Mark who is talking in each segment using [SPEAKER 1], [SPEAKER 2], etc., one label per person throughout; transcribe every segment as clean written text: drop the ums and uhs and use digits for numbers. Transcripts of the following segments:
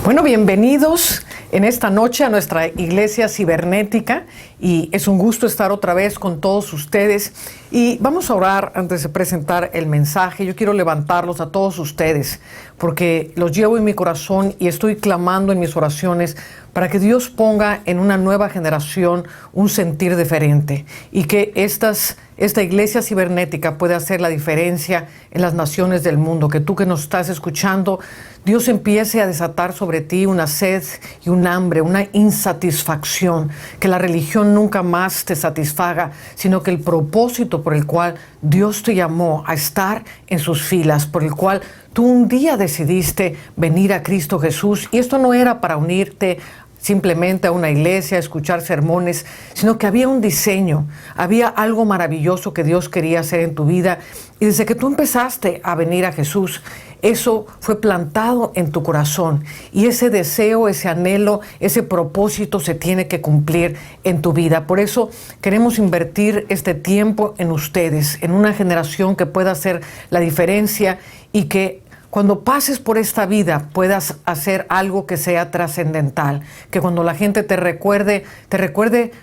[SPEAKER 1] Bueno, bienvenidos en esta noche a nuestra iglesia cibernética y es un gusto estar otra vez con todos ustedes y vamos a orar antes de presentar el mensaje. Yo quiero levantarlos a todos ustedes porque los llevo en mi corazón y estoy clamando en mis oraciones para que Dios ponga en una nueva generación un sentir diferente y que esta iglesia cibernética pueda hacer la diferencia en las naciones del mundo, que tú que nos estás escuchando, Dios empiece a desatar sobre ti una sed y un hambre, una insatisfacción, que la religión nunca más te satisfaga, sino que el propósito por el cual Dios te llamó a estar en sus filas, por el cual tú un día decidiste venir a Cristo Jesús, y esto no era para unirte simplemente a una iglesia, a escuchar sermones, sino que había un diseño, había algo maravilloso que Dios quería hacer en tu vida. Y desde que tú empezaste a venir a Jesús, eso fue plantado en tu corazón. Y ese deseo, ese anhelo, ese propósito se tiene que cumplir en tu vida. Por eso queremos invertir este tiempo en ustedes, en una generación que pueda hacer la diferencia y que cuando pases por esta vida puedas hacer algo que sea trascendental, que cuando la gente te recuerde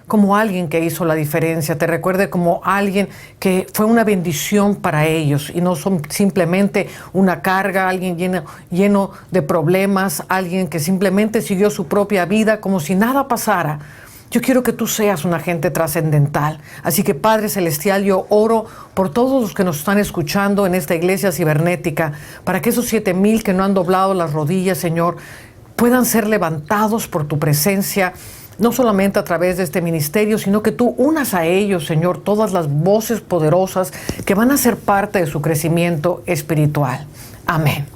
[SPEAKER 1] como alguien que hizo la diferencia, te recuerde como alguien que fue una bendición para ellos y no son simplemente una carga, alguien lleno de problemas, alguien que simplemente siguió su propia vida como si nada pasara. Yo quiero que tú seas un agente trascendental. Así que, Padre Celestial, yo oro por todos los que nos están escuchando en esta iglesia cibernética, para que esos 7,000 que no han doblado las rodillas, Señor, puedan ser levantados por tu presencia, no solamente a través de este ministerio, sino que tú unas a ellos, Señor, todas las voces poderosas que van a ser parte de su crecimiento espiritual. Amén.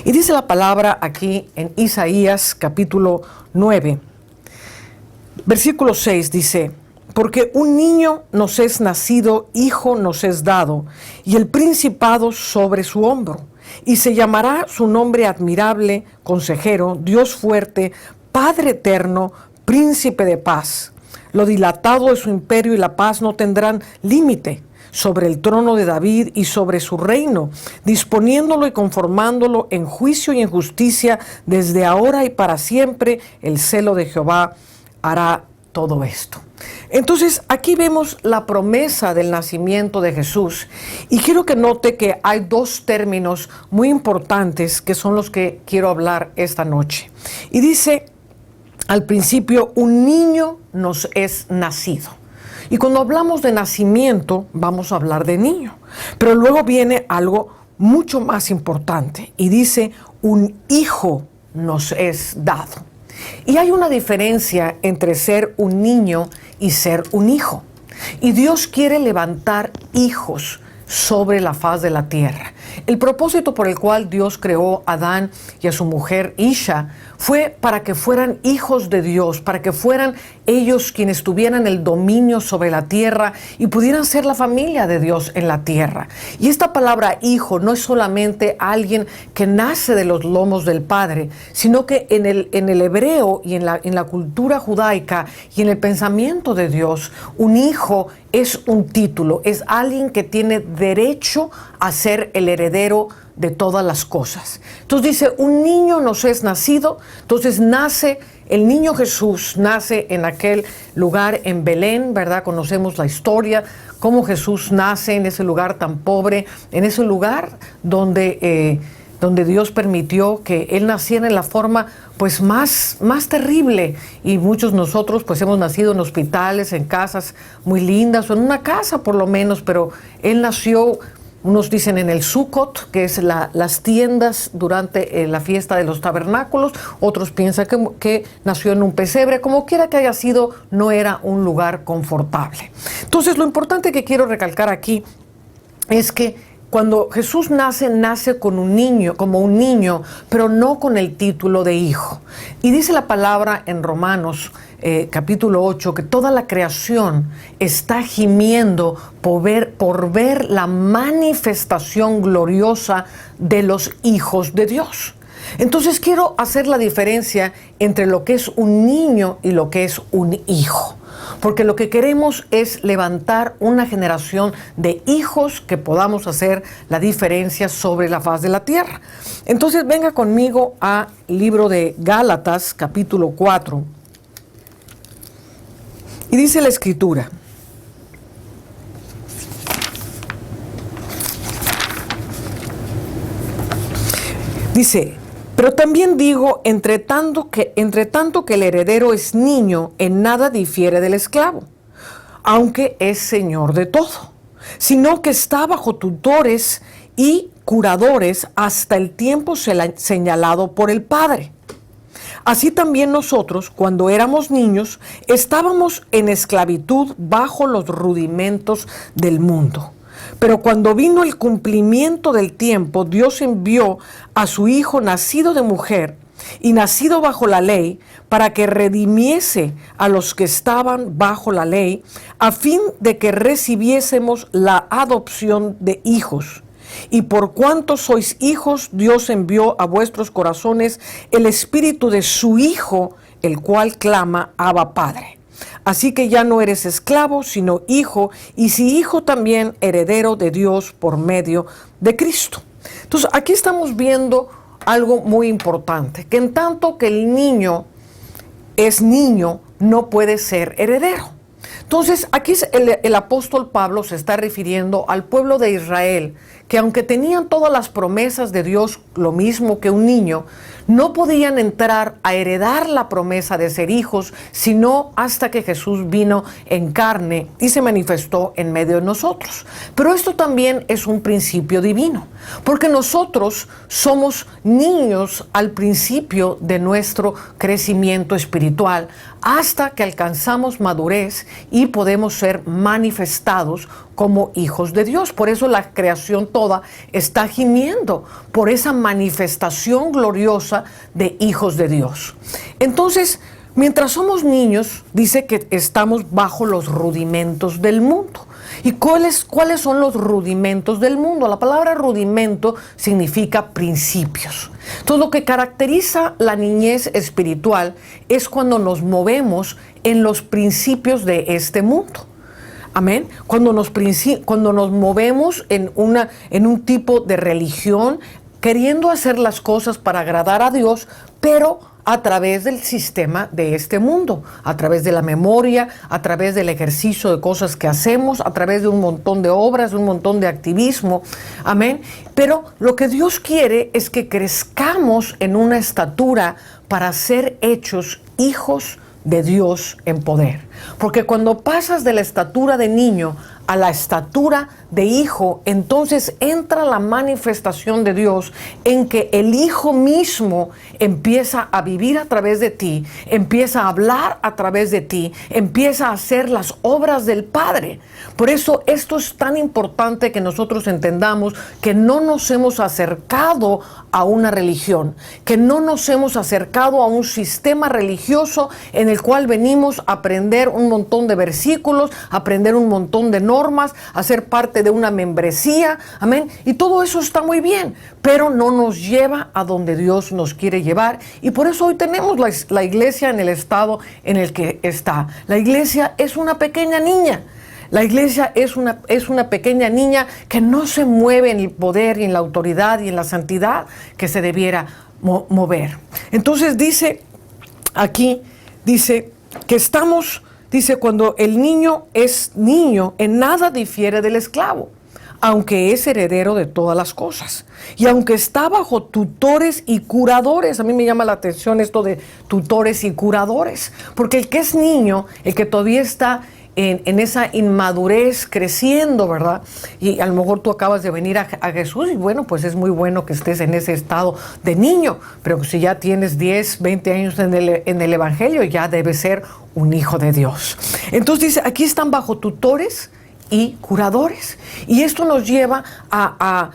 [SPEAKER 1] Y dice la palabra aquí en Isaías capítulo 9. Versículo 6 dice: porque un niño nos es nacido, hijo nos es dado, y el principado sobre su hombro, y se llamará su nombre admirable, consejero, Dios fuerte, Padre eterno, príncipe de paz. Lo dilatado de su imperio y la paz no tendrán límite sobre el trono de David y sobre su reino, disponiéndolo y conformándolo en juicio y en justicia desde ahora y para siempre. El celo de Jehová hará todo esto. Entonces, aquí vemos la promesa del nacimiento de Jesús. Y quiero que note que hay dos términos muy importantes que son los que quiero hablar esta noche. Y dice al principio: un niño nos es nacido. Y cuando hablamos de nacimiento, vamos a hablar de niño. Pero luego viene algo mucho más importante. Y dice: un hijo nos es dado. Y hay una diferencia entre ser un niño y ser un hijo. Y Dios quiere levantar hijos sobre la faz de la tierra. El propósito por el cual Dios creó a Adán y a su mujer Isha fue para que fueran hijos de Dios, para que fueran ellos quienes tuvieran el dominio sobre la tierra y pudieran ser la familia de Dios en la tierra. Y esta palabra hijo no es solamente alguien que nace de los lomos del padre, sino que en el hebreo y en la cultura judaica y en el pensamiento de Dios, un hijo es un título, es alguien que tiene derecho a ser el heredero de todas las cosas. Entonces dice: un niño nos es nacido. Entonces nace el niño Jesús, nace en aquel lugar en Belén, ¿verdad? Conocemos la historia, cómo Jesús nace en ese lugar tan pobre, en ese lugar donde Dios permitió que Él naciera en la forma pues más terrible. Y muchos de nosotros pues hemos nacido en hospitales, en casas muy lindas, o en una casa por lo menos, pero Él nació, unos dicen en el Sukkot, que es las tiendas durante la fiesta de los tabernáculos, otros piensan que nació en un pesebre. Como quiera que haya sido, no era un lugar confortable. Entonces, lo importante que quiero recalcar aquí es que cuando Jesús nace con un niño, como un niño, pero no con el título de hijo. Y dice la palabra en Romanos capítulo 8, que toda la creación está gimiendo por ver la manifestación gloriosa de los hijos de Dios. Entonces quiero hacer la diferencia entre lo que es un niño y lo que es un hijo. porque lo que queremos es levantar una generación de hijos que podamos hacer la diferencia sobre la faz de la tierra. Entonces venga conmigo al libro de Gálatas, capítulo 4, y dice la Escritura: dice, pero también digo, entre tanto que el heredero es niño, en nada difiere del esclavo, aunque es señor de todo, sino que está bajo tutores y curadores hasta el tiempo señalado por el Padre. Así también nosotros, cuando éramos niños, estábamos en esclavitud bajo los rudimentos del mundo. Pero cuando vino el cumplimiento del tiempo, Dios envió a su Hijo nacido de mujer y nacido bajo la ley, para que redimiese a los que estaban bajo la ley, a fin de que recibiésemos la adopción de hijos. Y por cuanto sois hijos, Dios envió a vuestros corazones el espíritu de su Hijo, el cual clama, Abba, Padre. Así que ya no eres esclavo, sino hijo, y si hijo también heredero de Dios por medio de Cristo. Entonces, aquí estamos viendo algo muy importante, que en tanto que el niño es niño, no puede ser heredero. Entonces, aquí el apóstol Pablo se está refiriendo al pueblo de Israel, que aunque tenían todas las promesas de Dios, lo mismo que un niño, no podían entrar a heredar la promesa de ser hijos, sino hasta que Jesús vino en carne y se manifestó en medio de nosotros. Pero esto también es un principio divino, porque nosotros somos niños al principio de nuestro crecimiento espiritual, hasta que alcanzamos madurez y podemos ser manifestados como hijos de Dios. Por eso la creación toda está gimiendo por esa manifestación gloriosa de hijos de Dios. Entonces, mientras somos niños, dice que estamos bajo los rudimentos del mundo. ¿Y cuáles son los rudimentos del mundo? La palabra rudimento significa principios. Entonces, lo que caracteriza la niñez espiritual es cuando nos movemos en los principios de este mundo. Amén. Cuando nos movemos en un tipo de religión, queriendo hacer las cosas para agradar a Dios, pero a través del sistema de este mundo, a través de la memoria, a través del ejercicio de cosas que hacemos, a través de un montón de obras, de un montón de activismo. Amén. Pero lo que Dios quiere es que crezcamos en una estatura para ser hechos hijos de Dios en poder. Porque cuando pasas de la estatura de niño a la estatura de hijo, entonces entra la manifestación de Dios en que el Hijo mismo empieza a vivir a través de ti, empieza a hablar a través de ti, empieza a hacer las obras del Padre. Por eso esto es tan importante que nosotros entendamos que no nos hemos acercado a una religión, que no nos hemos acercado a un sistema religioso en el cual venimos a aprender un montón de versículos, a aprender un montón de normas, a ser parte de una membresía, amén, y todo eso está muy bien, pero no nos lleva a donde Dios nos quiere llevar, y por eso hoy tenemos la iglesia en el estado en el que está. La iglesia es una pequeña niña. La iglesia es una pequeña niña que no se mueve en el poder y en la autoridad y en la santidad que se debiera mover. Entonces dice aquí, dice que estamos, dice, cuando el niño es niño, en nada difiere del esclavo, aunque es heredero de todas las cosas. Y aunque está bajo tutores y curadores, a mí me llama la atención esto de tutores y curadores, porque el que es niño, el que todavía está en esa inmadurez creciendo, ¿verdad? Y a lo mejor tú acabas de venir a Jesús y bueno, pues es muy bueno que estés en ese estado de niño, pero si ya tienes 10, 20 años en el Evangelio, ya debes ser un hijo de Dios. Entonces dice, aquí están bajo tutores y curadores. Y esto nos lleva a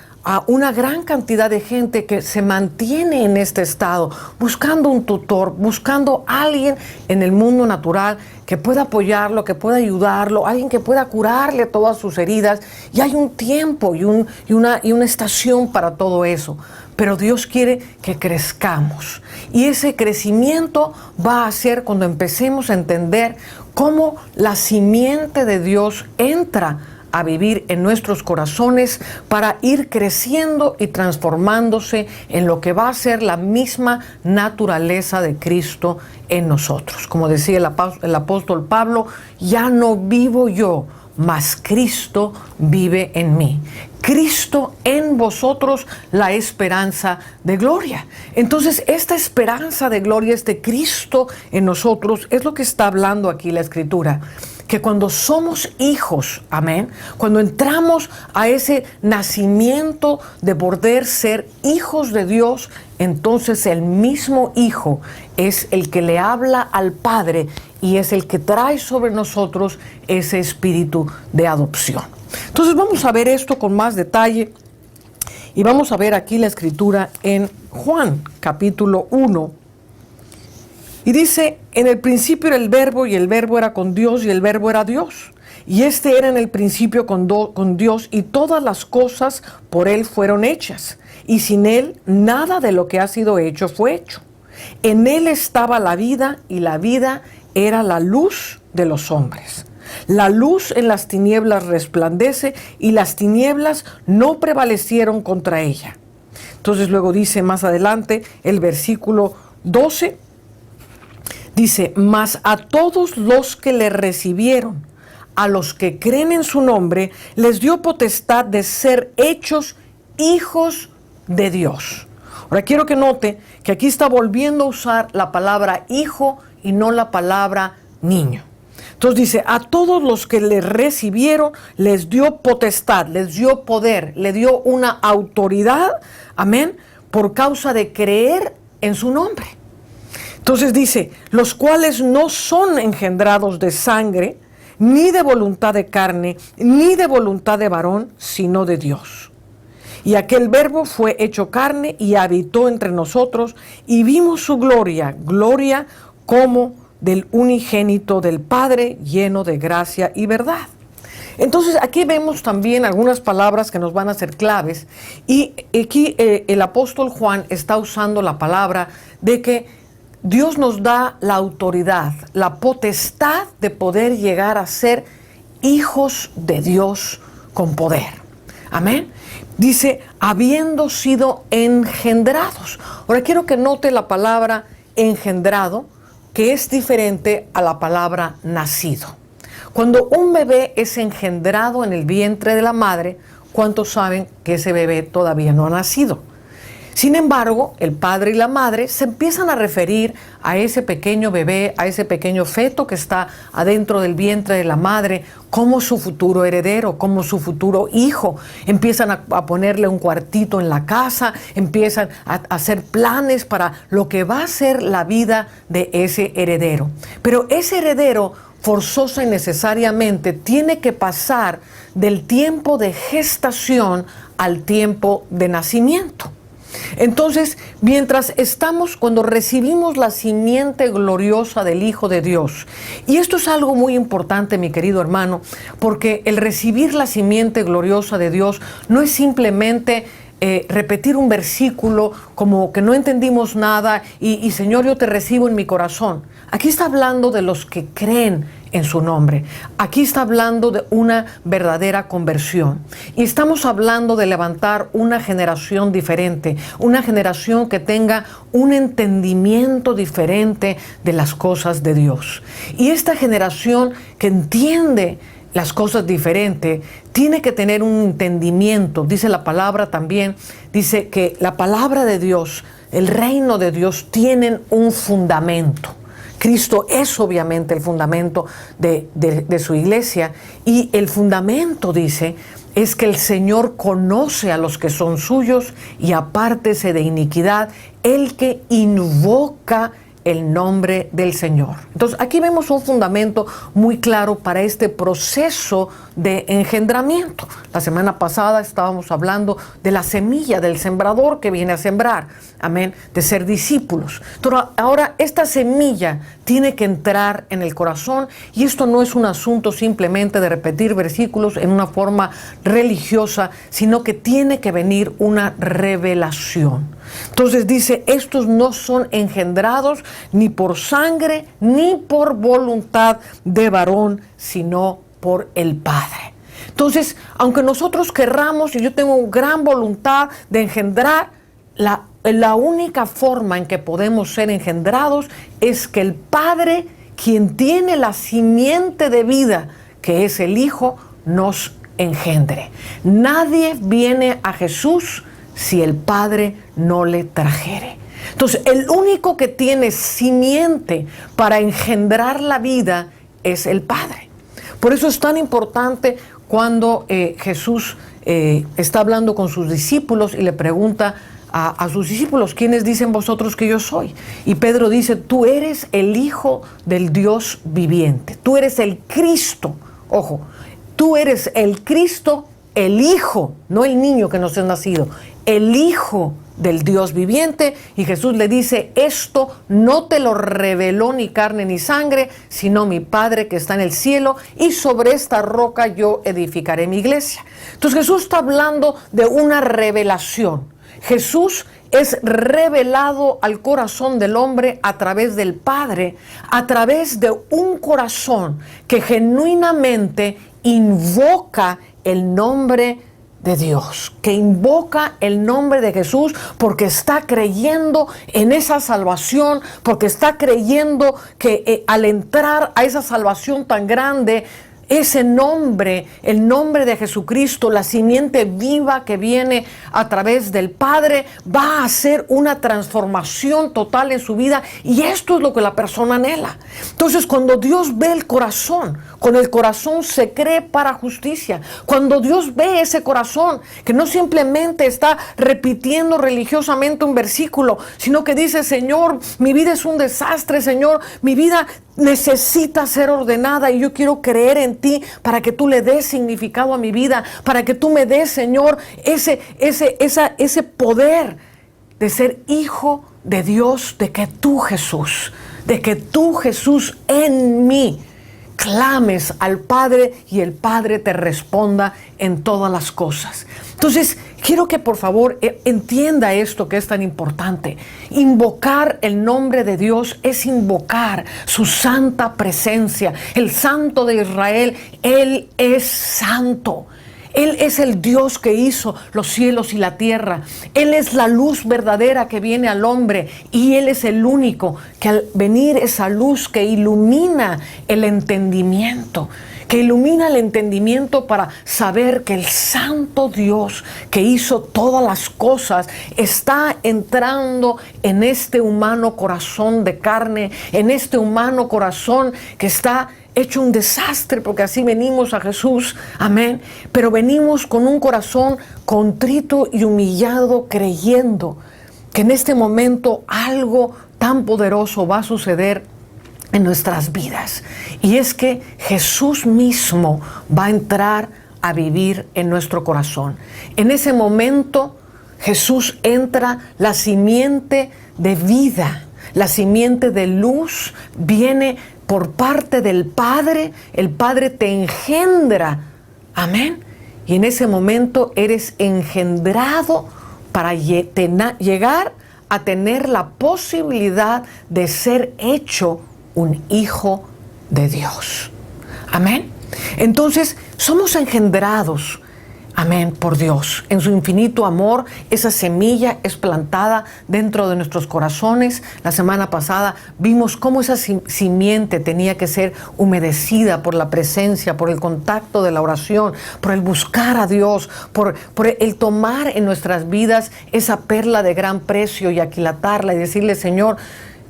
[SPEAKER 1] una gran cantidad de gente que se mantiene en este estado, buscando un tutor, buscando a alguien en el mundo natural que pueda apoyarlo, que pueda ayudarlo, alguien que pueda curarle todas sus heridas. Y hay un tiempo y una estación para todo eso. Pero Dios quiere que crezcamos. Y ese crecimiento va a ser cuando empecemos a entender cómo la simiente de Dios entra a vivir en nuestros corazones para ir creciendo y transformándose en lo que va a ser la misma naturaleza de Cristo en nosotros. Como decía el apóstol Pablo, ya no vivo yo, mas Cristo vive en mí. Cristo en vosotros, la esperanza de gloria. Entonces, esta esperanza de gloria, este Cristo en nosotros, es lo que está hablando aquí la Escritura. Que cuando somos hijos, amén, cuando entramos a ese nacimiento de poder ser hijos de Dios, entonces el mismo Hijo es el que le habla al Padre y es el que trae sobre nosotros ese espíritu de adopción. Entonces vamos a ver esto con más detalle y vamos a ver aquí la Escritura en Juan capítulo 1. Y dice, en el principio era el Verbo, y el Verbo era con Dios, y el Verbo era Dios. Y este era en el principio con Dios, y todas las cosas por Él fueron hechas. Y sin Él, nada de lo que ha sido hecho fue hecho. En Él estaba la vida, y la vida era la luz de los hombres. La luz en las tinieblas resplandece, y las tinieblas no prevalecieron contra ella. Entonces luego dice más adelante, el versículo 12, dice, mas a todos los que le recibieron, a los que creen en su nombre, les dio potestad de ser hechos hijos de Dios. Ahora quiero que note que aquí está volviendo a usar la palabra hijo y no la palabra niño. Entonces dice, a todos los que le recibieron, les dio potestad, les dio poder, le dio una autoridad, amén, por causa de creer en su nombre. Entonces dice, los cuales no son engendrados de sangre, ni de voluntad de carne, ni de voluntad de varón, sino de Dios. Y aquel Verbo fue hecho carne y habitó entre nosotros, y vimos su gloria, gloria como del unigénito del Padre, lleno de gracia y verdad. Entonces aquí vemos también algunas palabras que nos van a ser claves, y aquí el apóstol Juan está usando la palabra de que Dios nos da la autoridad, la potestad de poder llegar a ser hijos de Dios con poder. Amén. Dice, habiendo sido engendrados. Ahora quiero que note la palabra engendrado, que es diferente a la palabra nacido. Cuando un bebé es engendrado en el vientre de la madre, ¿cuántos saben que ese bebé todavía no ha nacido? Sin embargo, el padre y la madre se empiezan a referir a ese pequeño bebé, a ese pequeño feto que está adentro del vientre de la madre, como su futuro heredero, como su futuro hijo. Empiezan a ponerle un cuartito en la casa, empiezan a hacer planes para lo que va a ser la vida de ese heredero. Pero ese heredero, forzosa y necesariamente, tiene que pasar del tiempo de gestación al tiempo de nacimiento. Entonces, cuando recibimos la simiente gloriosa del Hijo de Dios, y esto es algo muy importante, mi querido hermano, porque el recibir la simiente gloriosa de Dios no es simplemente repetir un versículo como que no entendimos nada y Señor, yo te recibo en mi corazón. Aquí está hablando de los que creen en su nombre. Aquí está hablando de una verdadera conversión. Y estamos hablando de levantar una generación diferente, una generación que tenga un entendimiento diferente de las cosas de Dios. Y esta generación que entiende las cosas diferentes, tiene que tener un entendimiento. Dice la palabra también, dice que la palabra de Dios, el reino de Dios, tienen un fundamento. Cristo es obviamente el fundamento de su iglesia, y el fundamento, dice, es que el Señor conoce a los que son suyos y apártese de iniquidad el que invoca el nombre del Señor. Entonces aquí vemos un fundamento muy claro para este proceso de engendramiento. La semana pasada estábamos hablando de la semilla del sembrador que viene a sembrar, amén, de ser discípulos. Pero ahora esta semilla tiene que entrar en el corazón, y esto no es un asunto simplemente de repetir versículos en una forma religiosa, sino que tiene que venir una revelación. Entonces dice, estos no son engendrados ni por sangre ni por voluntad de varón, sino por el Padre. Entonces, aunque nosotros querramos, y yo tengo gran voluntad de engendrar, la única forma en que podemos ser engendrados es que el Padre, quien tiene la simiente de vida, que es el Hijo, nos engendre. Nadie viene a Jesús si el Padre no le trajere. Entonces, el único que tiene simiente para engendrar la vida es el Padre. Por eso es tan importante cuando Jesús está hablando con sus discípulos y le pregunta a sus discípulos, ¿quiénes dicen vosotros que yo soy? Y Pedro dice, tú eres el Hijo del Dios viviente, tú eres el Cristo. Ojo, tú eres el Cristo, el Hijo, no el niño que nos es nacido, el Hijo del Dios viviente. Y Jesús le dice, esto no te lo reveló ni carne ni sangre, sino mi Padre que está en el cielo, y sobre esta roca yo edificaré mi iglesia. Entonces Jesús está hablando de una revelación. Jesús es revelado al corazón del hombre a través del Padre, a través de un corazón que genuinamente invoca el nombre de Dios, que invoca el nombre de Jesús porque está creyendo en esa salvación, porque está creyendo que al entrar a esa salvación tan grande, ese nombre, el nombre de Jesucristo, la simiente viva que viene a través del Padre, va a hacer una transformación total en su vida, y esto es lo que la persona anhela. Entonces, cuando Dios ve el corazón, con el corazón se cree para justicia. Cuando Dios ve ese corazón, que no simplemente está repitiendo religiosamente un versículo, sino que dice, Señor, mi vida es un desastre, Señor, mi vida necesita ser ordenada y yo quiero creer en ti para que tú le des significado a mi vida, para que tú me des, Señor, ese poder de ser hijo de Dios, de que tú, Jesús, en mí clames al Padre y el Padre te responda en todas las cosas. Entonces, quiero que por favor entienda esto que es tan importante. Invocar el nombre de Dios es invocar su santa presencia. El Santo de Israel, Él es santo. Él es el Dios que hizo los cielos y la tierra. Él es la luz verdadera que viene al hombre, y Él es el único que al venir esa luz que ilumina el entendimiento, para saber que el santo Dios que hizo todas las cosas está entrando en este humano corazón de carne, en este humano corazón que está hecho un desastre, porque así venimos a Jesús, amén, pero venimos con un corazón contrito y humillado, creyendo que en este momento algo tan poderoso va a suceder en nuestras vidas, y es que Jesús mismo va a entrar a vivir en nuestro corazón. En ese momento Jesús entra, la simiente de vida, la simiente de luz viene por parte del Padre. El Padre te engendra, amén, y en ese momento eres engendrado para llegar a tener la posibilidad de ser hecho un hijo de Dios, amén. Entonces somos engendrados, amén, por Dios. En su infinito amor, esa semilla es plantada dentro de nuestros corazones. La semana pasada vimos cómo esa simiente tenía que ser humedecida por la presencia, por el contacto de la oración, por el buscar a Dios, por el tomar en nuestras vidas esa perla de gran precio y aquilatarla y decirle, Señor,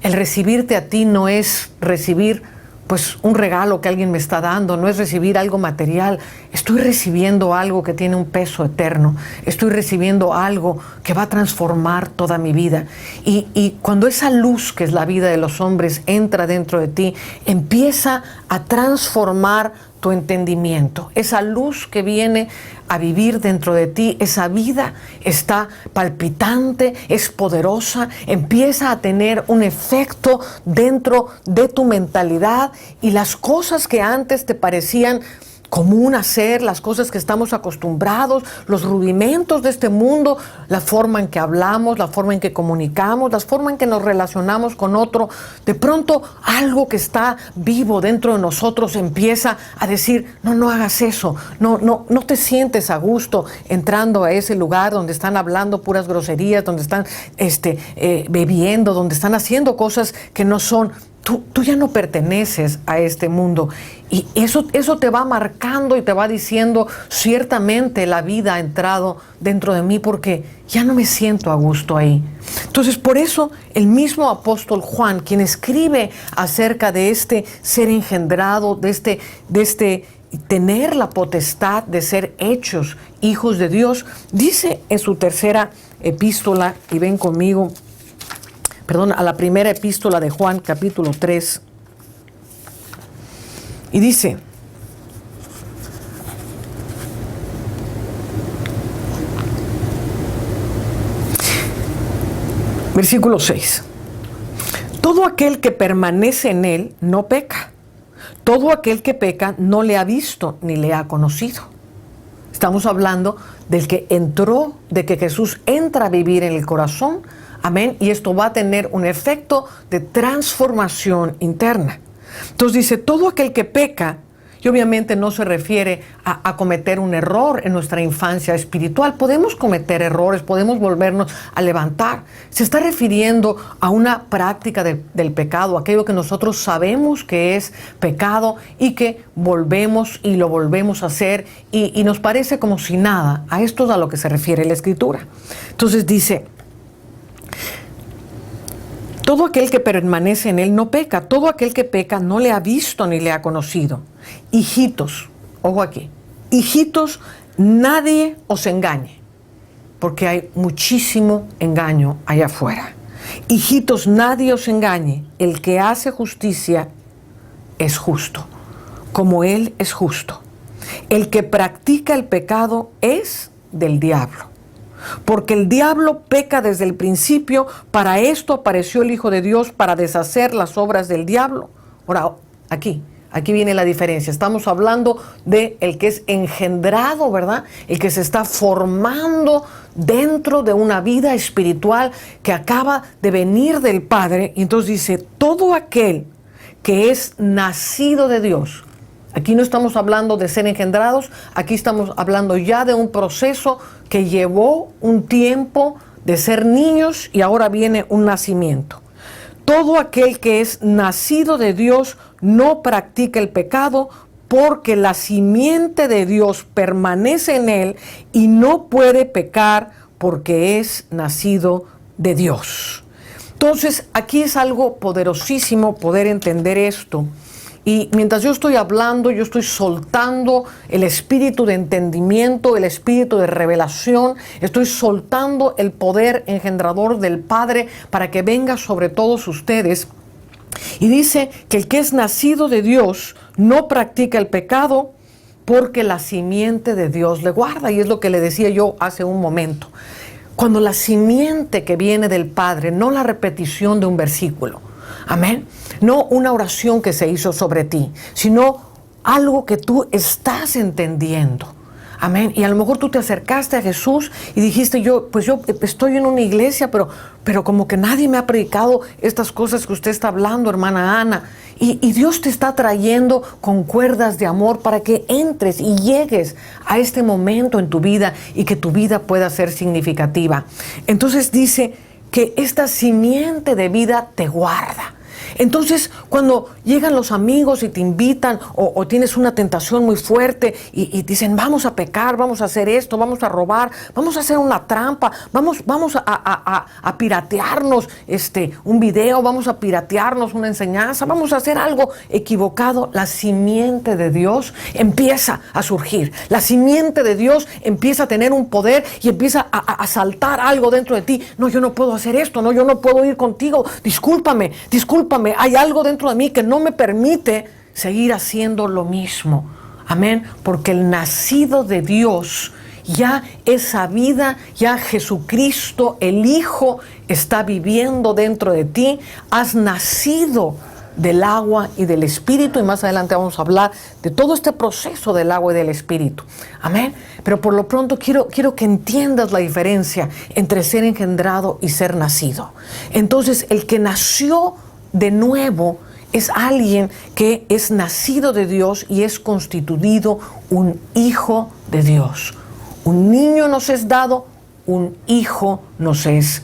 [SPEAKER 1] el recibirte a ti no es recibir pues un regalo que alguien me está dando, no es recibir algo material. Estoy recibiendo algo que tiene un peso eterno. Estoy recibiendo algo que va a transformar toda mi vida. Y cuando esa luz, que es la vida de los hombres, entra dentro de ti, empieza a transformar tu entendimiento. Esa luz que viene a vivir dentro de ti, esa vida está palpitante, es poderosa, empieza a tener un efecto dentro de tu mentalidad, y las cosas que antes te parecían común hacer, las cosas que estamos acostumbrados, los rudimentos de este mundo, la forma en que hablamos, la forma en que comunicamos, la forma en que nos relacionamos con otro. De pronto algo que está vivo dentro de nosotros empieza a decir, no hagas eso, no te sientes a gusto entrando a ese lugar donde están hablando puras groserías, donde están bebiendo, donde están haciendo cosas que no son. Tú ya no perteneces a este mundo, y eso te va marcando y te va diciendo, ciertamente la vida ha entrado dentro de mí porque ya no me siento a gusto ahí. Entonces, por eso el mismo apóstol Juan, quien escribe acerca de este ser engendrado, de este tener la potestad de ser hechos hijos de Dios, dice en su tercera epístola, y ven conmigo, a la primera epístola de Juan, capítulo 3, y dice, versículo 6, todo aquel que permanece en él no peca, todo aquel que peca no le ha visto ni le ha conocido. Estamos hablando del que entró, de que Jesús entra a vivir en el corazón. Amén. Y esto va a tener un efecto de transformación interna. Entonces dice, todo aquel que peca, y obviamente no se refiere a cometer un error en nuestra infancia espiritual. Podemos cometer errores, podemos volvernos a levantar. Se está refiriendo a una práctica del pecado, aquello que nosotros sabemos que es pecado y que volvemos y lo volvemos a hacer y nos parece como si nada. A esto es a lo que se refiere la Escritura. Entonces dice, todo aquel que permanece en él no peca, todo aquel que peca no le ha visto ni le ha conocido. Hijitos, ojo aquí, hijitos, nadie os engañe, porque hay muchísimo engaño allá afuera. Hijitos, nadie os engañe, el que hace justicia es justo, como él es justo. El que practica el pecado es del diablo. Porque el diablo peca desde el principio, para esto apareció el Hijo de Dios, para deshacer las obras del diablo. Ahora, aquí viene la diferencia. Estamos hablando de el que es engendrado, ¿verdad? El que se está formando dentro de una vida espiritual que acaba de venir del Padre. Y entonces dice, todo aquel que es nacido de Dios. Aquí no estamos hablando de ser engendrados, aquí estamos hablando ya de un proceso que llevó un tiempo de ser niños y ahora viene un nacimiento. Todo aquel que es nacido de Dios no practica el pecado, porque la simiente de Dios permanece en él y no puede pecar porque es nacido de Dios. Entonces, aquí es algo poderosísimo poder entender esto. Y mientras yo estoy hablando, yo estoy soltando el espíritu de entendimiento, el espíritu de revelación, estoy soltando el poder engendrador del Padre para que venga sobre todos ustedes. Y dice que el que es nacido de Dios no practica el pecado porque la simiente de Dios le guarda. Y es lo que le decía yo hace un momento. Cuando la simiente que viene del Padre, no la repetición de un versículo, amén, no una oración que se hizo sobre ti, sino algo que tú estás entendiendo. Amén. Y a lo mejor tú te acercaste a Jesús y dijiste, yo estoy en una iglesia, pero como que nadie me ha predicado estas cosas que usted está hablando, hermana Ana. Y Dios te está trayendo con cuerdas de amor para que entres y llegues a este momento en tu vida y que tu vida pueda ser significativa. Entonces dice que esta simiente de vida te guarda. Entonces, cuando llegan los amigos y te invitan o tienes una tentación muy fuerte y dicen, vamos a pecar, vamos a hacer esto, vamos a robar, vamos a hacer una trampa, vamos a piratearnos un video, vamos a piratearnos una enseñanza, vamos a hacer algo equivocado, la simiente de Dios empieza a surgir. La simiente de Dios empieza a tener un poder y empieza a saltar algo dentro de ti. No, yo no puedo hacer esto, no, yo no puedo ir contigo, discúlpame, hay algo dentro de mí que no me permite seguir haciendo lo mismo. Amén. Porque el nacido de Dios, ya esa vida, ya Jesucristo, el Hijo, está viviendo dentro de ti. Has nacido del agua y del Espíritu, y más adelante vamos a hablar de todo este proceso del agua y del Espíritu. Amén. Pero por lo pronto quiero que entiendas la diferencia entre ser engendrado y ser nacido. Entonces, el que nació de nuevo es alguien que es nacido de Dios y es constituido un hijo de Dios. Un niño nos es dado, un hijo nos es,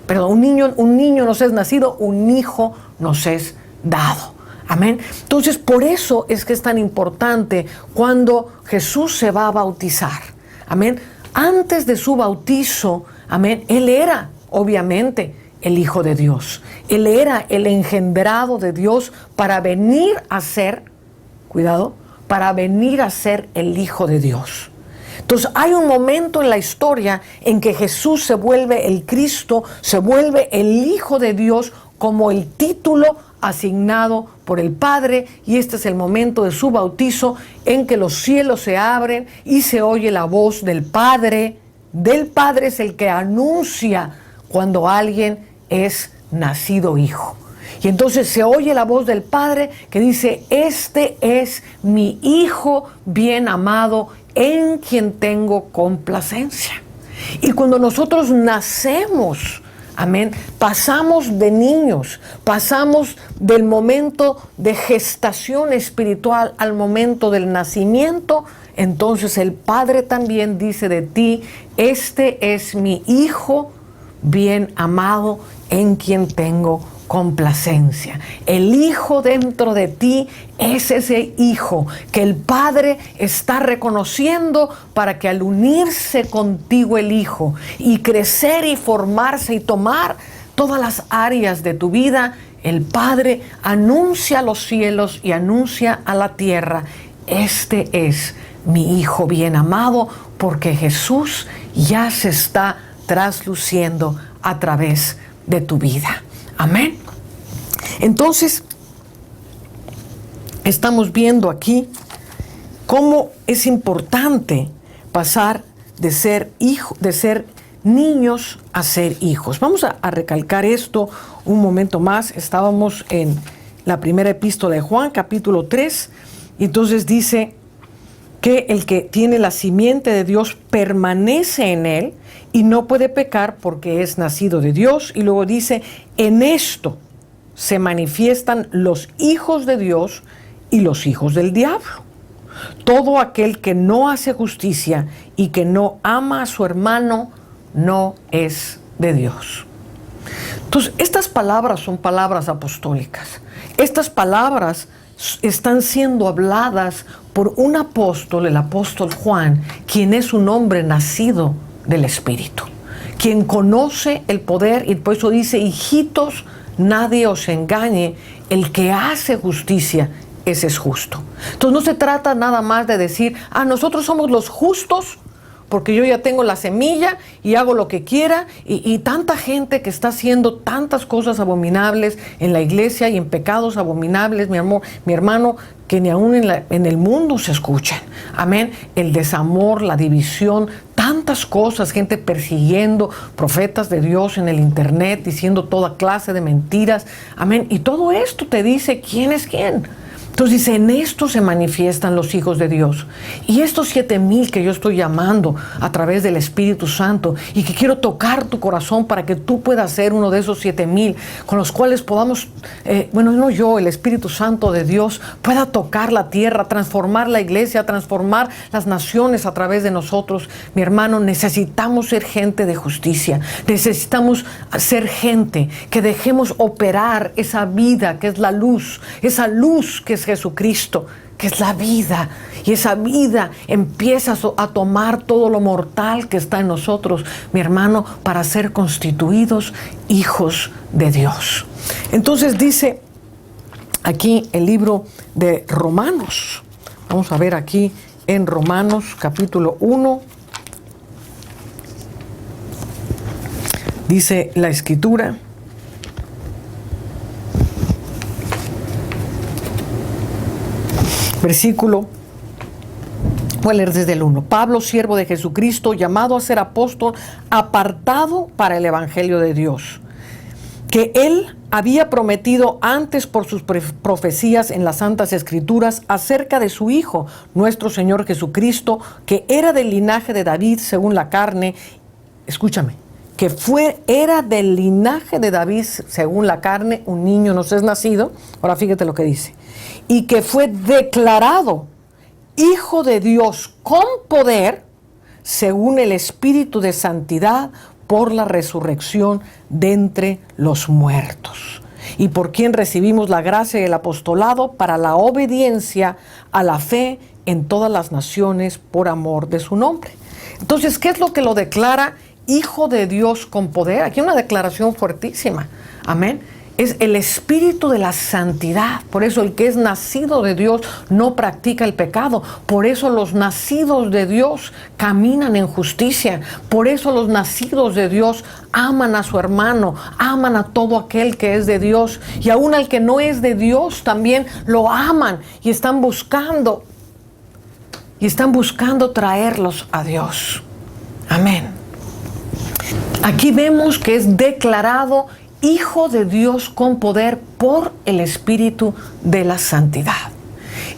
[SPEAKER 1] un niño nos es nacido, un hijo nos es dado. Amén. Entonces, por eso es que es tan importante cuando Jesús se va a bautizar. Amén. Antes de su bautizo, amén, Él era, obviamente, el Hijo de Dios. Él era el engendrado de Dios para venir a ser, cuidado, para venir a ser el Hijo de Dios. Entonces hay un momento en la historia en que Jesús se vuelve el Cristo, se vuelve el Hijo de Dios como el título asignado por el Padre, y este es el momento de su bautizo en que los cielos se abren y se oye la voz del Padre. Del Padre es el que anuncia cuando alguien es nacido hijo. Y entonces se oye la voz del Padre que dice: este es mi Hijo bien amado, en quien tengo complacencia. Y cuando nosotros nacemos, amén, pasamos de niños, pasamos del momento de gestación espiritual al momento del nacimiento. Entonces el Padre también dice de ti: este es mi Hijo bien amado, en quien tengo complacencia. El Hijo dentro de ti es ese Hijo que el Padre está reconociendo para que al unirse contigo el Hijo y crecer y formarse y tomar todas las áreas de tu vida, el Padre anuncia a los cielos y anuncia a la tierra: este es mi Hijo bien amado, porque Jesús ya se está trasluciendo a través de tu vida. Amén. Entonces, estamos viendo aquí cómo es importante pasar de ser niños a ser hijos. Vamos a recalcar esto un momento más. Estábamos en la primera epístola de Juan, capítulo 3, y entonces dice que el que tiene la simiente de Dios permanece en él y no puede pecar porque es nacido de Dios. Y luego dice: en esto se manifiestan los hijos de Dios y los hijos del diablo. Todo aquel que no hace justicia y que no ama a su hermano no es de Dios. Entonces, estas palabras son palabras apostólicas. Estas palabras están siendo habladas por un apóstol, el apóstol Juan, quien es un hombre nacido del Espíritu, quien conoce el poder, y por eso dice: hijitos, nadie os engañe, el que hace justicia, ese es justo. Entonces no se trata nada más de decir: nosotros somos los justos porque yo ya tengo la semilla y hago lo que quiera, y tanta gente que está haciendo tantas cosas abominables en la iglesia y en pecados abominables, mi hermano, que ni aún en el mundo se escuchan. Amén. El desamor, la división, tantas cosas, gente persiguiendo profetas de Dios en el internet, diciendo toda clase de mentiras. Amén. Y todo esto te dice quién es quién. Entonces dice: en esto se manifiestan los hijos de Dios. Y estos 7,000 que yo estoy llamando a través del Espíritu Santo, y que quiero tocar tu corazón para que tú puedas ser uno de esos 7,000 con los cuales podamos, el Espíritu Santo de Dios pueda tocar la tierra, transformar la iglesia, transformar las naciones a través de nosotros. Mi hermano, necesitamos ser gente de justicia. Necesitamos ser gente que dejemos operar esa vida que es la luz, esa luz que es Jesucristo, que es la vida, y esa vida empieza a tomar todo lo mortal que está en nosotros, mi hermano, para ser constituidos hijos de Dios. Entonces dice aquí el libro de Romanos, vamos a ver aquí en Romanos capítulo 1, dice la Escritura: versículo, voy a leer desde el 1. Pablo, siervo de Jesucristo, llamado a ser apóstol, apartado para el Evangelio de Dios, que Él había prometido antes por sus profecías en las Santas Escrituras acerca de su Hijo, nuestro Señor Jesucristo, que era del linaje de David según la carne. Escúchame, era del linaje de David según la carne, un niño nos es nacido. Ahora fíjate lo que dice. Y que fue declarado Hijo de Dios con poder, según el Espíritu de Santidad, por la resurrección de entre los muertos, y por quien recibimos la gracia y el apostolado para la obediencia a la fe en todas las naciones por amor de su nombre. Entonces, ¿qué es lo que lo declara Hijo de Dios con poder? Aquí hay una declaración fuertísima. Amén. Es el espíritu de la santidad. Por eso el que es nacido de Dios no practica el pecado. Por eso los nacidos de Dios caminan en justicia. Por eso los nacidos de Dios aman a su hermano, aman a todo aquel que es de Dios. Y aún al que no es de Dios también lo aman y están buscando traerlos a Dios. Amén. Aquí vemos que es declarado Hijo de Dios con poder por el Espíritu de la santidad.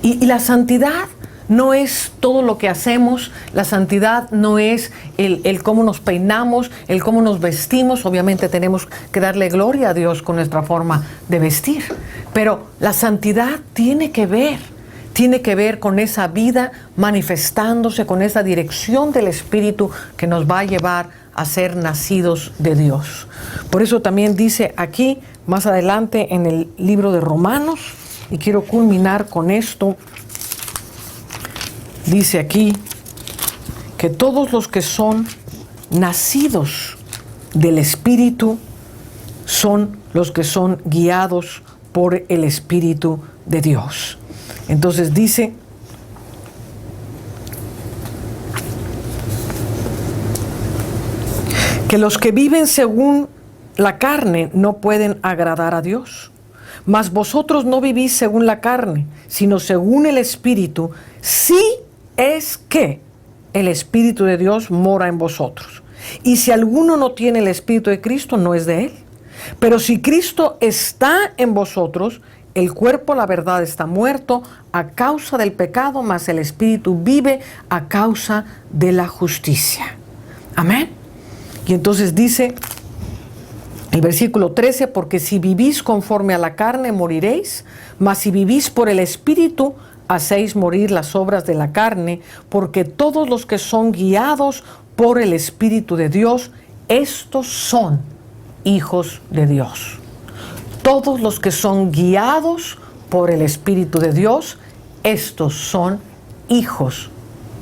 [SPEAKER 1] Y la santidad no es todo lo que hacemos, la santidad no es el cómo nos peinamos, el cómo nos vestimos. Obviamente tenemos que darle gloria a Dios con nuestra forma de vestir, pero la santidad tiene que ver con esa vida manifestándose, con esa dirección del Espíritu que nos va a llevar a ser nacidos de Dios. Por eso también dice aquí, más adelante en el libro de Romanos, y quiero culminar con esto, dice aquí que todos los que son nacidos del Espíritu son los que son guiados por el Espíritu de Dios. Entonces dice que los que viven según la carne no pueden agradar a Dios. Mas vosotros no vivís según la carne, sino según el Espíritu, si es que el Espíritu de Dios mora en vosotros. Y si alguno no tiene el Espíritu de Cristo, no es de él. Pero si Cristo está en vosotros, el cuerpo, la verdad, está muerto a causa del pecado, mas el Espíritu vive a causa de la justicia. Amén. Y entonces dice el versículo 13, porque si vivís conforme a la carne, moriréis, mas si vivís por el Espíritu, hacéis morir las obras de la carne, porque todos los que son guiados por el Espíritu de Dios, estos son hijos de Dios. Todos los que son guiados por el Espíritu de Dios, estos son hijos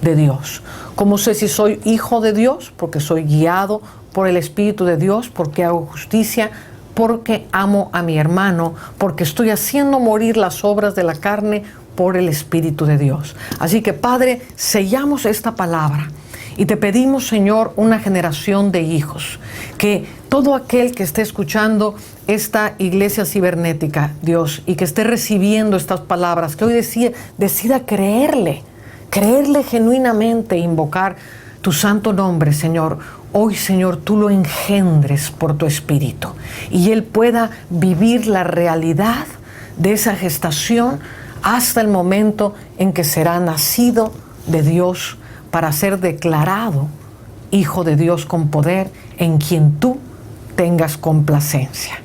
[SPEAKER 1] de Dios. ¿Cómo sé si soy hijo de Dios? Porque soy guiado por el Espíritu de Dios, porque hago justicia, porque amo a mi hermano, porque estoy haciendo morir las obras de la carne por el Espíritu de Dios. Así que, Padre, sellamos esta palabra y te pedimos, Señor, una generación de hijos, que todo aquel que esté escuchando esta iglesia cibernética, Dios, y que esté recibiendo estas palabras, que hoy decida creerle genuinamente, invocar tu santo nombre, Señor. Hoy, Señor, tú lo engendres por tu Espíritu y Él pueda vivir la realidad de esa gestación hasta el momento en que será nacido de Dios para ser declarado Hijo de Dios con poder, en quien tú tengas complacencia.